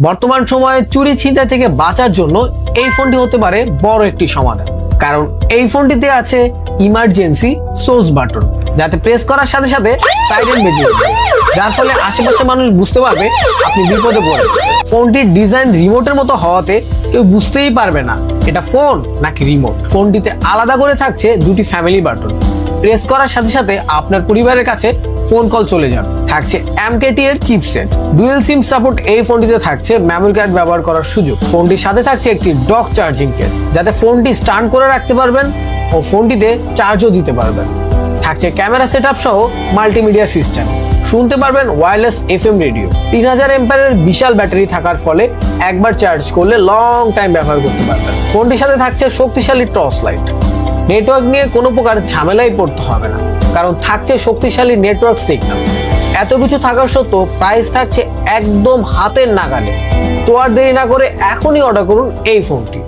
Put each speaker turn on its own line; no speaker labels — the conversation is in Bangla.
বর্তমান সময়ে চুরি ছিনতাই থেকে বাঁচার জন্য এই ফোনটি হতে পারে বড় একটি সমাধান, কারণ এই ফোনটিতে আছে ইমার্জেন্সি সোর্স বাটন, যাতে প্রেস করার সাথে সাথে সাইরেন বেজে উঠবে, যার ফলে আশেপাশের মানুষ বুঝতে পারবে আপনি বিপদে পড়েছেন। ফোনটির ডিজাইন রিমোটের মতো হওয়াতে কেউ বুঝতেই পারবে না এটা ফোন নাকি রিমোট। ফোনটিতে আলাদা করে থাকছে দুটি ফ্যামিলি বাটন, প্রেস করার সাথে সাথে আপনার পরিবারের কাছে ফোন কল চলে যাবে। থাকছে MKT এর চিপসেট, ডুয়েল সিম সাপোর্ট। এই ফোনটিতে থাকছে মেমোরি কার্ড ব্যবহার করার সুযোগ। ফোনটির সাথে থাকছে একটি ডক চার্জিং কেস, যাতে ফোনটি স্টান্ড করে রাখতে পারবেন ও ফোনটিতে চার্জও দিতে পারবেন। থাকছে ক্যামেরা সেটআপ সহ মাল্টিমিডিয়া সিস্টেম, শুনতে পারবেন ওয়্যারলেস FM রেডিও। 3000 এম্পিয়ারের বিশাল ব্যাটারি থাকার ফলে একবার চার্জ করলে লং টাইম ব্যবহার করতে পারবেন। ফোনটির সাথে থাকছে শক্তিশালী টর্চ লাইট। নেটওয়ার্ক নিয়ে কোনো প্রকার ঝামেলায় পড়তে হবে না, কারণ থাকছে শক্তিশালী নেটওয়ার্ক সিগন্যাল। এত কিছু থাকার সত্ত্বেও প্রাইস থাকছে একদম হাতের নাগালে। তো আর দেরি না করে এখনই অর্ডার করুন এই ফোনটি।